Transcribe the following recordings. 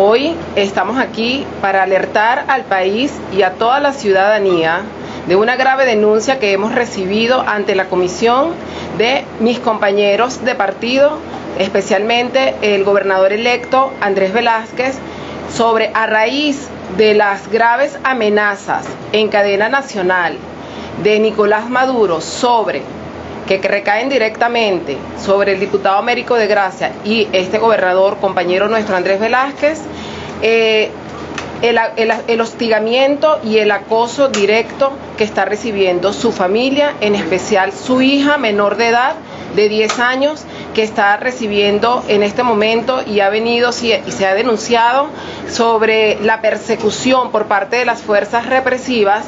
Hoy estamos aquí para alertar al país y a toda la ciudadanía de una grave denuncia que hemos recibido ante la comisión de mis compañeros de partido, especialmente el gobernador electo Andrés Velázquez, sobre a raíz de las graves amenazas en cadena nacional de Nicolás Maduro que recaen directamente sobre el diputado Américo de Gracia y este gobernador, compañero nuestro Andrés Velázquez, el hostigamiento y el acoso directo que está recibiendo su familia, en especial su hija menor de edad de 10 años, que está recibiendo en este momento y ha venido y se ha denunciado sobre la persecución por parte de las fuerzas represivas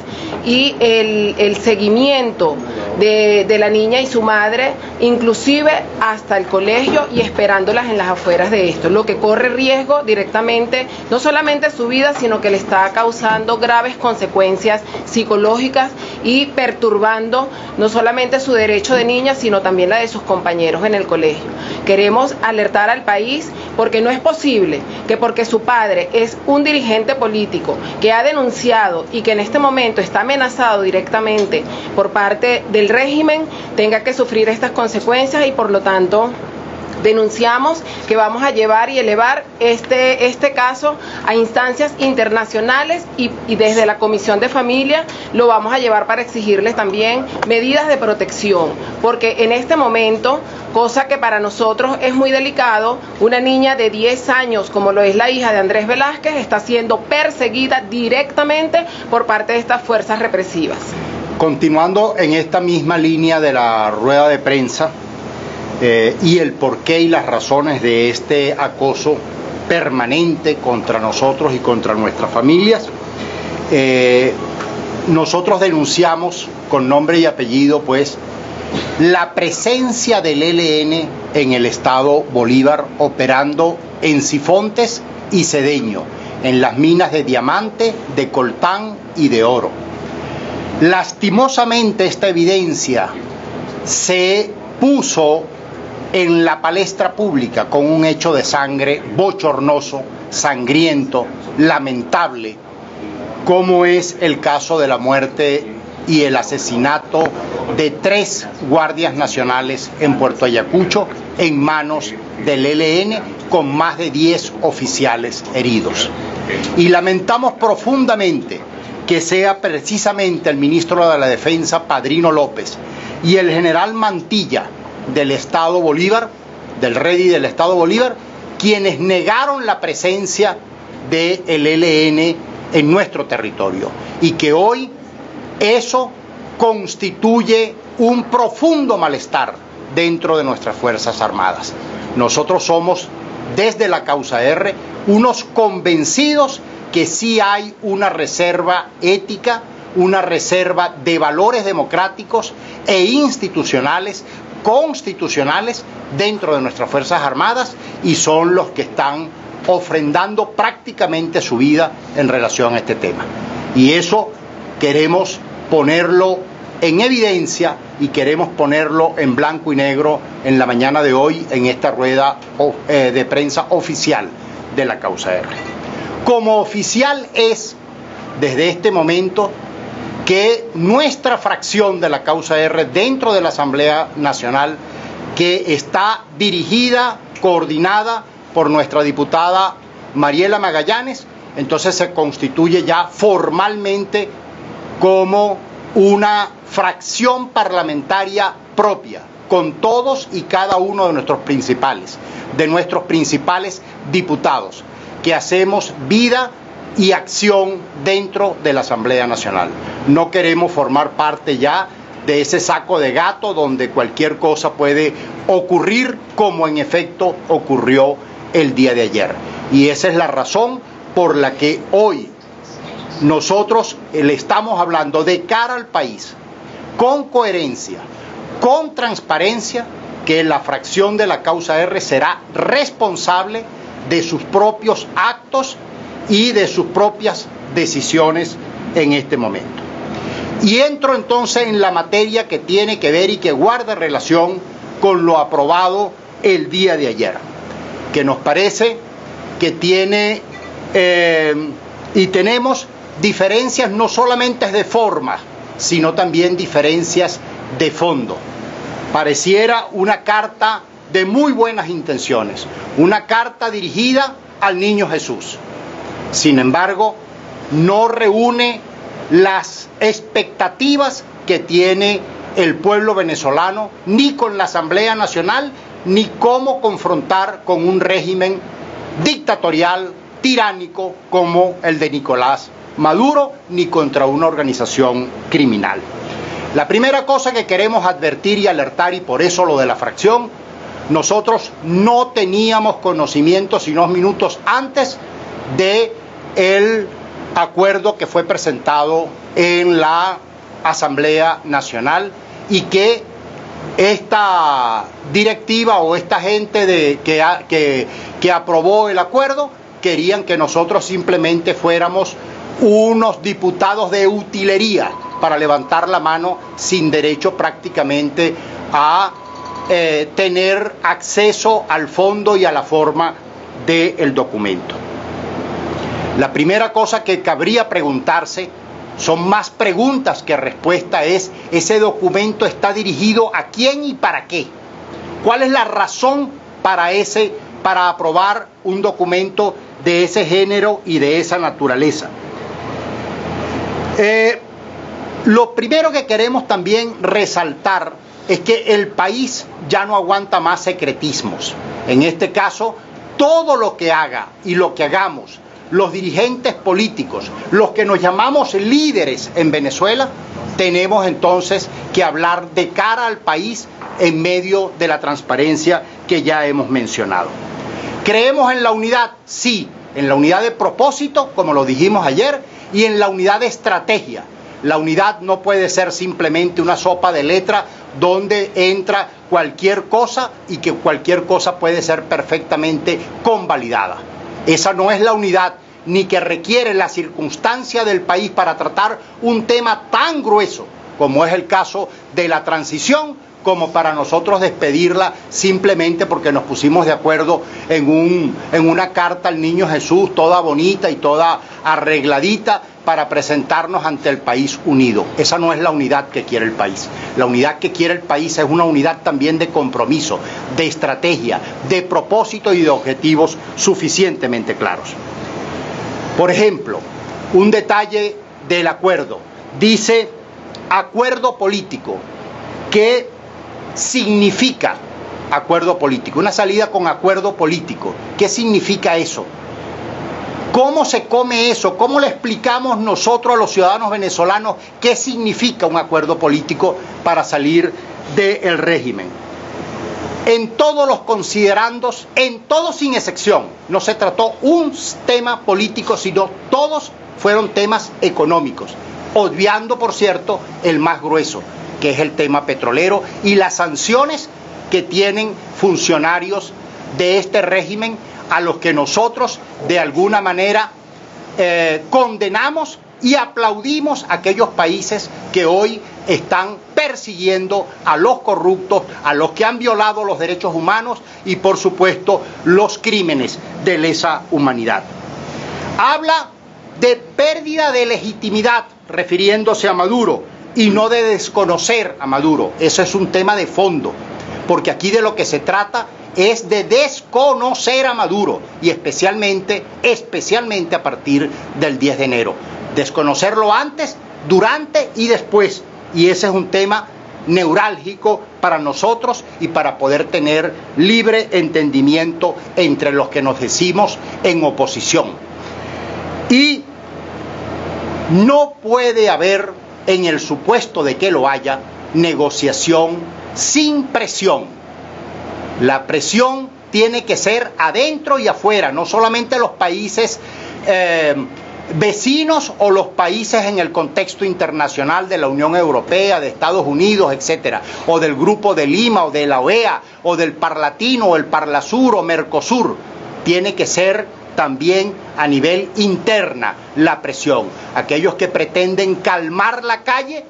y el seguimiento de la niña y su madre, inclusive hasta el colegio, y esperándolas en las afueras de esto, lo que corre riesgo directamente, no solamente su vida, sino que le está causando graves consecuencias psicológicas y perturbando no solamente su derecho de niña, sino también la de sus compañeros en el colegio. Queremos alertar al país porque no es posible que porque su padre es un dirigente político que ha denunciado y que en este momento está amenazado directamente por parte del régimen, tenga que sufrir estas consecuencias, y por lo tanto denunciamos que vamos a llevar y elevar este caso a instancias internacionales y desde la Comisión de Familia lo vamos a llevar para exigirles también medidas de protección, porque en este momento, cosa que para nosotros es muy delicado, una niña de 10 años, como lo es la hija de Andrés Velázquez, está siendo perseguida directamente por parte de estas fuerzas represivas. Continuando en esta misma línea de la rueda de prensa, y el porqué y las razones de este acoso permanente contra nosotros y contra nuestras familias, nosotros denunciamos con nombre y apellido pues la presencia del ELN en el estado Bolívar, operando en Sifontes y Cedeño, en las minas de diamante, de coltán y de oro. Lastimosamente esta evidencia se puso en la palestra pública con un hecho de sangre bochornoso, sangriento, lamentable, como es el caso de la muerte y el asesinato de 3 guardias nacionales en Puerto Ayacucho en manos del ELN, con más de 10 oficiales heridos. Y lamentamos profundamente que sea precisamente el ministro de la Defensa, Padrino López, y el general Mantilla del Estado Bolívar, del Redi del Estado Bolívar, quienes negaron la presencia del ELN en nuestro territorio, y que hoy eso constituye un profundo malestar dentro de nuestras Fuerzas Armadas. Nosotros somos, desde la Causa R, unos convencidos que sí hay una reserva ética, una reserva de valores democráticos e institucionales, constitucionales dentro de nuestras Fuerzas Armadas, y son los que están ofrendando prácticamente su vida en relación a este tema. Y eso queremos ponerlo en evidencia y queremos ponerlo en blanco y negro en la mañana de hoy en esta rueda de prensa oficial de la Causa R. Como oficial es, desde este momento, que nuestra fracción de la Causa R dentro de la Asamblea Nacional, que está dirigida, coordinada por nuestra diputada Mariela Magallanes, entonces se constituye ya formalmente como una fracción parlamentaria propia, con todos y cada uno de nuestros principales diputados, que hacemos vida y acción dentro de la Asamblea Nacional. No queremos formar parte ya de ese saco de gato donde cualquier cosa puede ocurrir, como en efecto ocurrió el día de ayer. Y esa es la razón por la que hoy nosotros le estamos hablando de cara al país, con coherencia, con transparencia, que la fracción de la Causa R será responsable de sus propios actos y de sus propias decisiones en este momento. Y entro entonces en la materia que tiene que ver y que guarda relación con lo aprobado el día de ayer, que nos parece que tiene y tenemos diferencias no solamente de forma, sino también diferencias de fondo. Pareciera una carta de muy buenas intenciones, una carta dirigida al niño Jesús. Sin embargo, no reúne las expectativas que tiene el pueblo venezolano, ni con la Asamblea Nacional, ni cómo confrontar con un régimen dictatorial, tiránico, como el de Nicolás Maduro, ni contra una organización criminal. La primera cosa que queremos advertir y alertar, y por eso lo de la fracción, nosotros no teníamos conocimiento sino minutos antes del acuerdo que fue presentado en la Asamblea Nacional, y que esta directiva o esta gente que aprobó el acuerdo querían que nosotros simplemente fuéramos unos diputados de utilería para levantar la mano sin derecho prácticamente a tener acceso al fondo y a la forma del documento. La primera cosa que cabría preguntarse, son más preguntas que respuesta, es: ¿ese documento está dirigido a quién y para qué? ¿Cuál es la razón para aprobar un documento de ese género y de esa naturaleza? Lo primero que queremos también resaltar es que el país ya no aguanta más secretismos. En este caso, todo lo que haga y lo que hagamos los dirigentes políticos, los que nos llamamos líderes en Venezuela, tenemos entonces que hablar de cara al país en medio de la transparencia que ya hemos mencionado. ¿Creemos en la unidad? Sí, en la unidad de propósito, como lo dijimos ayer, y en la unidad de estrategia. La unidad no puede ser simplemente una sopa de letra donde entra cualquier cosa y que cualquier cosa puede ser perfectamente convalidada. Esa no es la unidad, ni que requiere la circunstancia del país para tratar un tema tan grueso como es el caso de la transición, como para nosotros despedirla simplemente porque nos pusimos de acuerdo en una carta al niño Jesús, toda bonita y toda arregladita, para presentarnos ante el país unido. Esa no es la unidad que quiere el país. La unidad que quiere el país es una unidad también de compromiso, de estrategia, de propósito y de objetivos suficientemente claros. Por ejemplo, un detalle del acuerdo. Dice acuerdo político. ¿Qué significa acuerdo político? Una salida con acuerdo político. ¿Qué significa eso? ¿Cómo se come eso? ¿Cómo le explicamos nosotros a los ciudadanos venezolanos qué significa un acuerdo político para salir del régimen? En todos los considerandos, en todos sin excepción, no se trató un tema político, sino todos fueron temas económicos, obviando, por cierto, el más grueso, que es el tema petrolero y las sanciones que tienen funcionarios de este régimen, a los que nosotros de alguna manera condenamos y aplaudimos a aquellos países que hoy están persiguiendo a los corruptos, a los que han violado los derechos humanos y, por supuesto, los crímenes de lesa humanidad. Habla de pérdida de legitimidad, refiriéndose a Maduro, y no de desconocer a Maduro. Eso es un tema de fondo, porque aquí de lo que se trata es de desconocer a Maduro, y especialmente a partir del 10 de enero. Desconocerlo antes, durante y después. Y ese es un tema neurálgico para nosotros y para poder tener libre entendimiento entre los que nos decimos en oposición. Y no puede haber, en el supuesto de que lo haya, negociación sin presión. La presión tiene que ser adentro y afuera, no solamente los países vecinos o los países en el contexto internacional de la Unión Europea, de Estados Unidos, etcétera, o del Grupo de Lima, o de la OEA, o del Parlatino, o el Parlasur, o Mercosur. Tiene que ser también a nivel interna la presión. Aquellos que pretenden calmar la calle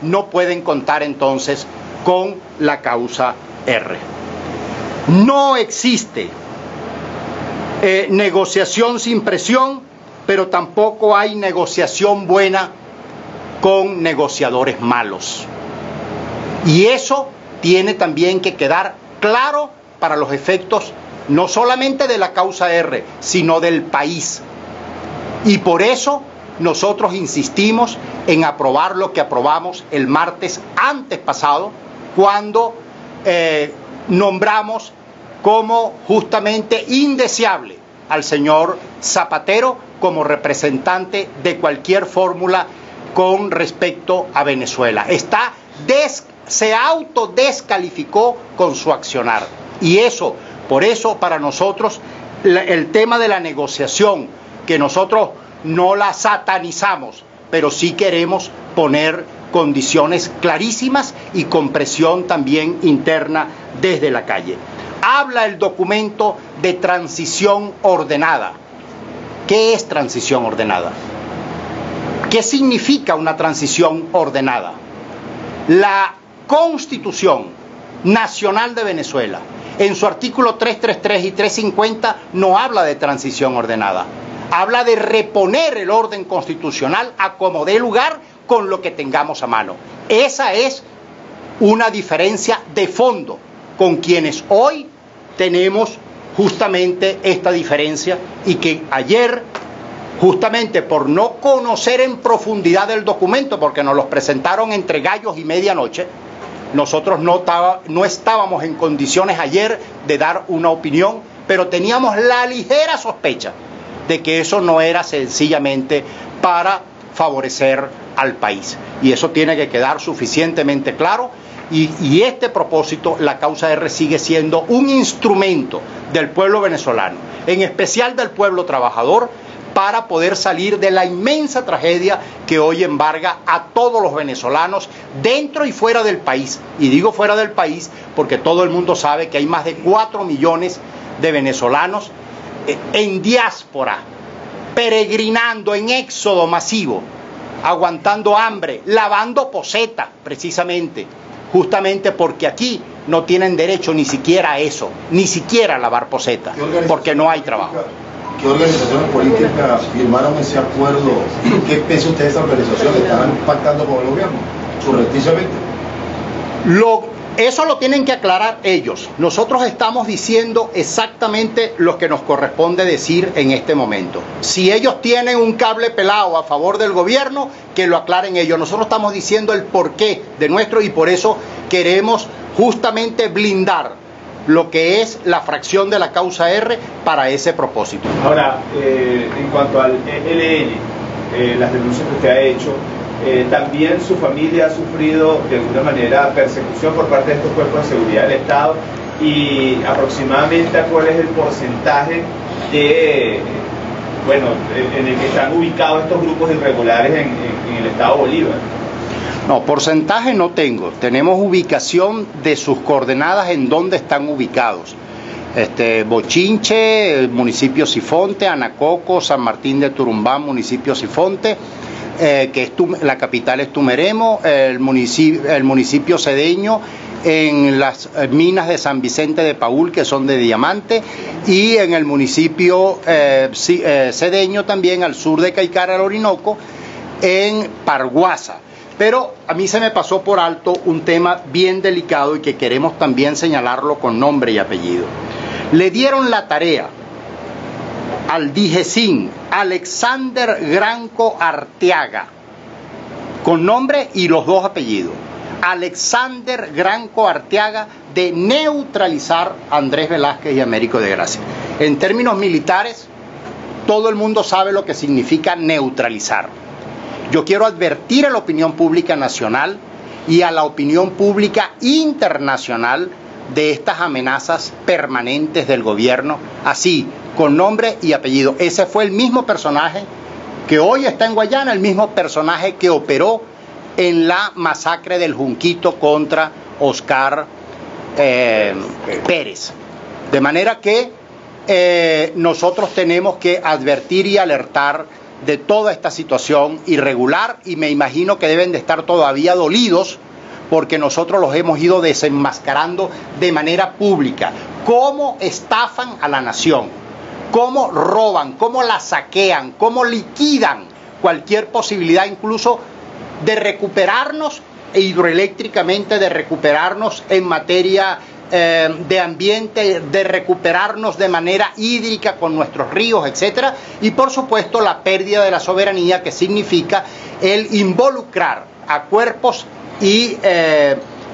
no pueden contar entonces con la causa R. No existe negociación sin presión, pero tampoco hay negociación buena con negociadores malos. Y eso tiene también que quedar claro para los efectos no solamente de la causa R, sino del país. Y por eso nosotros insistimos en aprobar lo que aprobamos el martes antes pasado, cuando nombramos como justamente indeseable al señor Zapatero como representante de cualquier fórmula con respecto a Venezuela. Se autodescalificó con su accionar. Y eso, por eso para nosotros, el tema de la negociación, que nosotros no la satanizamos, pero sí queremos poner condiciones clarísimas y con presión también interna desde la calle. Habla el documento de transición ordenada. ¿Qué es transición ordenada? ¿Qué significa una transición ordenada? La Constitución Nacional de Venezuela, en su artículo 333 y 350, no habla de transición ordenada. Habla de reponer el orden constitucional a como dé lugar con lo que tengamos a mano. Esa es una diferencia de fondo con quienes hoy tenemos justamente esta diferencia, y que ayer, justamente por no conocer en profundidad el documento, porque nos los presentaron entre gallos y medianoche, nosotros no estábamos en condiciones ayer de dar una opinión, pero teníamos la ligera sospecha de que eso no era sencillamente para favorecer al país. Y eso tiene que quedar suficientemente claro. Y este propósito, la causa R sigue siendo un instrumento del pueblo venezolano, en especial del pueblo trabajador, para poder salir de la inmensa tragedia que hoy embarga a todos los venezolanos dentro y fuera del país. Y digo fuera del país porque todo el mundo sabe que hay más de 4 millones de venezolanos en diáspora, peregrinando en éxodo masivo, aguantando hambre, lavando poseta precisamente, justamente porque aquí no tienen derecho ni siquiera a eso, ni siquiera a lavar poseta, porque no hay trabajo. ¿Qué organizaciones políticas firmaron ese acuerdo? ¿Qué piensa usted de esa organización? ¿Están pactando con el gobierno surrepticiamente? Eso lo tienen que aclarar ellos. Nosotros estamos diciendo exactamente lo que nos corresponde decir en este momento. Si ellos tienen un cable pelado a favor del gobierno, que lo aclaren ellos. Nosotros estamos diciendo el porqué de nuestro, y por eso queremos justamente blindar lo que es la fracción de la causa R para ese propósito. Ahora, en cuanto al ELN, las denuncias que usted ha hecho, también su familia ha sufrido de alguna manera persecución por parte de estos cuerpos de seguridad del Estado, y aproximadamente cuál es el porcentaje de, en el que están ubicados estos grupos irregulares en el Estado Bolívar. No, porcentaje no tengo. Tenemos ubicación de sus coordenadas en donde están ubicados. Bochinche, el municipio Sifonte, Anacoco, San Martín de Turumbán, municipio Sifonte, que es la capital es Tumeremo, el municipio Cedeño, en las minas de San Vicente de Paúl, que son de diamante, y en el municipio Cedeño también, al sur de Caicara, al Orinoco, en Parguasa. Pero a mí se me pasó por alto un tema bien delicado y que queremos también señalarlo con nombre y apellido. Le dieron la tarea al DIGESIN, Alexander Granco Arteaga, con nombre y los dos apellidos, Alexander Granco Arteaga, de neutralizar a Andrés Velázquez y Américo de Gracia. En términos militares, todo el mundo sabe lo que significa neutralizar. Yo quiero advertir a la opinión pública nacional y a la opinión pública internacional de estas amenazas permanentes del gobierno, así, con nombre y apellido. Ese fue el mismo personaje que hoy está en Guayana, el mismo personaje que operó en la masacre del Junquito contra Oscar Pérez. De manera que nosotros tenemos que advertir y alertar de toda esta situación irregular, y me imagino que deben de estar todavía dolidos porque nosotros los hemos ido desenmascarando de manera pública. ¿Cómo estafan a la nación? cómo roban, cómo la saquean, cómo liquidan cualquier posibilidad incluso de recuperarnos hidroeléctricamente, de recuperarnos en materia de ambiente, de recuperarnos de manera hídrica con nuestros ríos, etcétera, y por supuesto la pérdida de la soberanía, que significa el involucrar a cuerpos y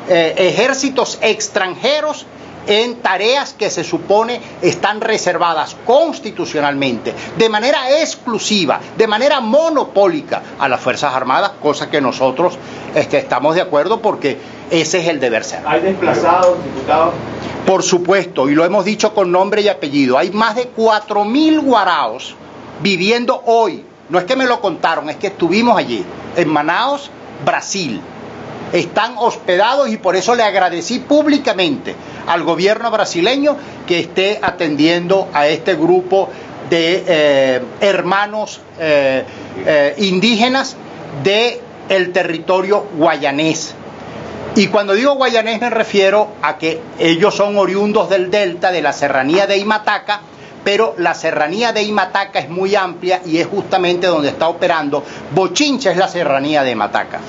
ejércitos extranjeros en tareas que se supone están reservadas constitucionalmente, de manera exclusiva, de manera monopólica a las Fuerzas Armadas, cosa que nosotros estamos de acuerdo porque ese es el deber ser. ¿Hay desplazados, diputados? Por supuesto, y lo hemos dicho con nombre y apellido, hay más de 4.000 guaraos viviendo hoy, no es que me lo contaron, es que estuvimos allí, en Manaos, Brasil. Están hospedados y por eso le agradecí públicamente al gobierno brasileño que esté atendiendo a este grupo de hermanos indígenas del territorio guayanés. Y cuando digo guayanés me refiero a que ellos son oriundos del delta, de la serranía de Imataca, pero la serranía de Imataca es muy amplia y es justamente donde está operando. Bochincha es la serranía de Imataca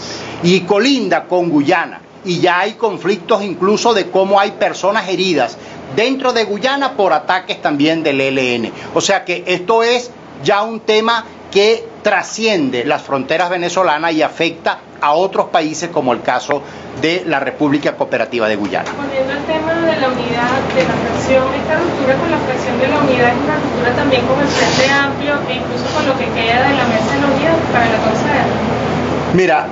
y colinda con Guyana, y ya hay conflictos incluso de cómo hay personas heridas dentro de Guyana por ataques también del ELN. O sea que esto es ya un tema que trasciende las fronteras venezolanas y afecta a otros países, como el caso de la República Cooperativa de Guyana. Volviendo al tema de la unidad, de la fracción, esta ruptura con la fracción de la unidad es una ruptura también con el Frente Amplio e incluso con lo que queda de la Mesa de la Unidad para la 14R. Mira,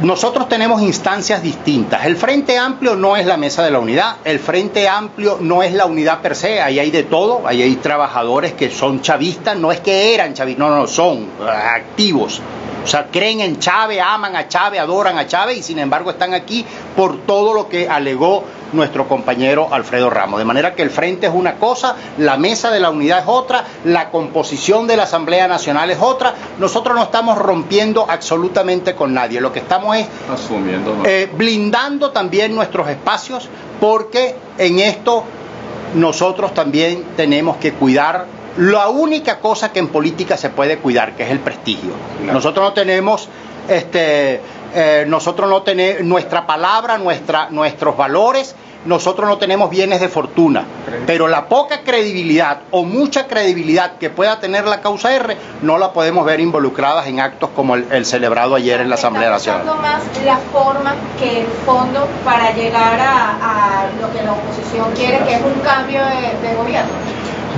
nosotros tenemos instancias distintas. El Frente Amplio no es la Mesa de la Unidad, el Frente Amplio no es la unidad per se, ahí hay de todo, ahí hay trabajadores que son chavistas, no es que eran chavistas, no, son activos. O sea, creen en Chávez, aman a Chávez, adoran a Chávez y sin embargo están aquí por todo lo que alegó nuestro compañero Alfredo Ramos. De manera que el Frente es una cosa, la Mesa de la Unidad es otra, la composición de la Asamblea Nacional es otra. Nosotros no estamos rompiendo absolutamente con nadie, lo que estamos es blindando también nuestros espacios, porque en esto nosotros también tenemos que cuidar la única cosa que en política se puede cuidar, que es el prestigio. Claro. Nosotros no tenemos nuestra palabra, nuestros valores, nosotros no tenemos bienes de fortuna, pero la poca credibilidad o mucha credibilidad que pueda tener la causa R no la podemos ver involucradas en actos como el celebrado ayer en la Asamblea Nacional. ¿Está más la forma que el fondo para llegar a lo que la oposición quiere, que es un cambio de gobierno?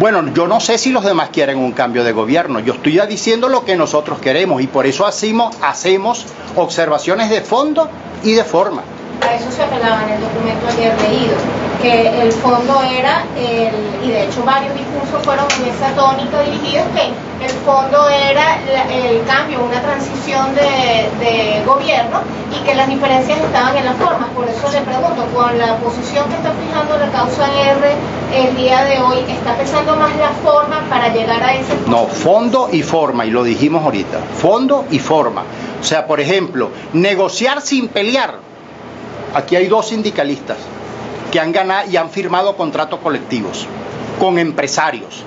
Bueno, yo no sé si los demás quieren un cambio de gobierno, yo estoy ya diciendo lo que nosotros queremos y por eso hacemos observaciones de fondo y de forma. A eso se apelaba en el documento ayer leído, que el fondo era, y de hecho varios discursos fueron en esa tónica dirigidos, que el fondo era el cambio, una transición de gobierno y que las diferencias estaban en las formas. Por eso le pregunto, con la posición que está fijando la causa R el día de hoy, ¿está pesando más la forma para llegar a ese punto? No, fondo y forma, y lo dijimos ahorita, fondo y forma. O sea, por ejemplo, negociar sin pelear. Aquí hay dos sindicalistas que han ganado y han firmado contratos colectivos con empresarios,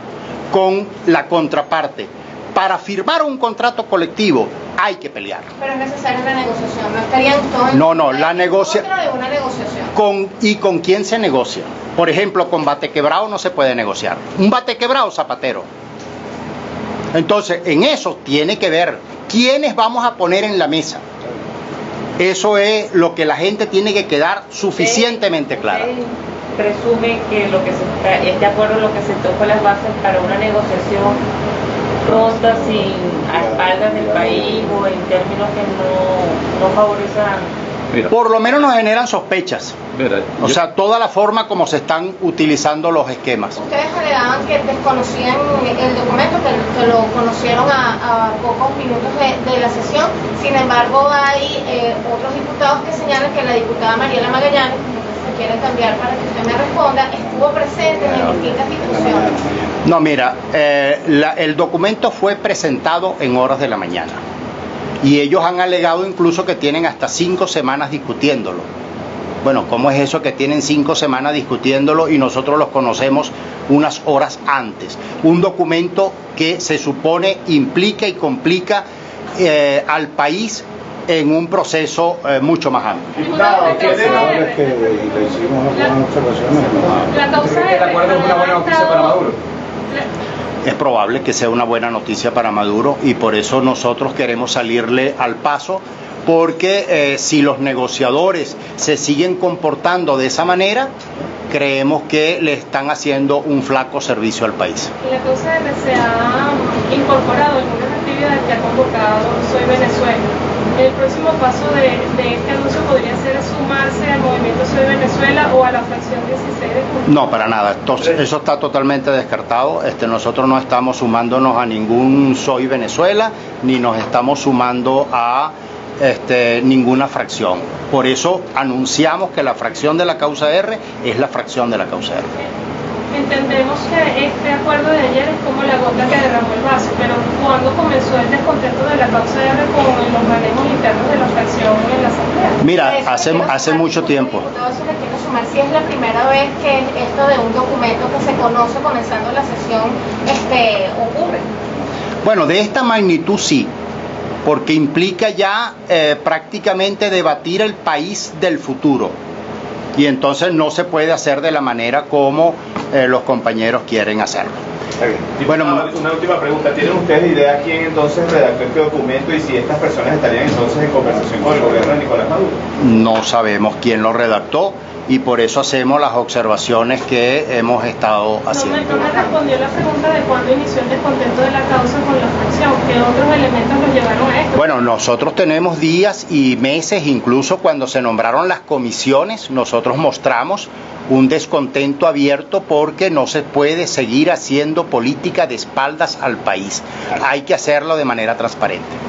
con la contraparte. Para firmar un contrato colectivo hay que pelear. Pero es necesaria la negociación, no estarían todos la negociación. de una negociación. ¿Y con quién se negocia? Por ejemplo, con Batequebrao no se puede negociar. Un Batequebrao Zapatero. Entonces, en eso tiene que ver quiénes vamos a poner en la mesa. Eso es lo que la gente tiene que quedar suficientemente clara. Presume que lo que se está de acuerdo en lo que se tocó las bases para una negociación pronta, sin a espaldas del país o en términos que no favorezcan. Por lo menos nos generan sospechas. O sea, toda la forma como se están utilizando los esquemas. Ustedes alegaban que desconocían el documento, que lo conocieron a pocos minutos de la sesión. Sin embargo, hay otros diputados que señalan que la diputada Mariela Magallanes, que quiere cambiar para que usted me responda, estuvo presente en distintas discusiones. No, mira, el documento fue presentado en horas de la mañana. Y ellos han alegado incluso que tienen hasta 5 semanas discutiéndolo. Bueno, ¿cómo es eso que tienen 5 semanas discutiéndolo y nosotros los conocemos unas horas antes? Un documento que se supone implica y complica al país en un proceso mucho más amplio. Diputado, ¿cree que el acuerdo es una buena noticia para Maduro? Es probable que sea una buena noticia para Maduro y por eso nosotros queremos salirle al paso, porque si los negociadores se siguen comportando de esa manera, creemos que le están haciendo un flaco servicio al país. La causa R se ha incorporado algunas actividades que ha convocado Soy Venezuela. El próximo paso de este anuncio podría ser sumarse al movimiento Soy Venezuela o a la fracción 16 de junio. No, para nada. Eso está totalmente descartado. Nosotros no estamos sumándonos a ningún Soy Venezuela, ni nos estamos sumando a ninguna fracción. Por eso anunciamos que la fracción de la causa R es la fracción de la causa R. Entendemos que este acuerdo de ayer es como la gota que derramó el vaso, pero ¿cuándo comenzó el descontento de la causa R con los manejos internos de la fracción en la Asamblea? Mira, hace mucho tiempo. Eso le quiero sumar, si es la primera vez que esto de un documento que se conoce comenzando la sesión ocurre. Bueno, de esta magnitud sí, porque implica ya prácticamente debatir el país del futuro. Y entonces no se puede hacer de la manera como los compañeros quieren hacerlo. Bueno, una última pregunta. ¿Tienen ustedes idea quién entonces redactó este documento y si estas personas estarían entonces en conversación con el gobierno de Nicolás Maduro? No sabemos quién lo redactó y por eso hacemos las observaciones que hemos estado haciendo. No me respondió la pregunta de cuándo inició el descontento de la causa con la fracción. ¿Qué otros elementos los llevaron a esto? Bueno, nosotros tenemos días y meses, incluso cuando se nombraron las comisiones, nosotros mostramos un descontento abierto porque no se puede seguir haciendo política de espaldas al país. Hay que hacerlo de manera transparente.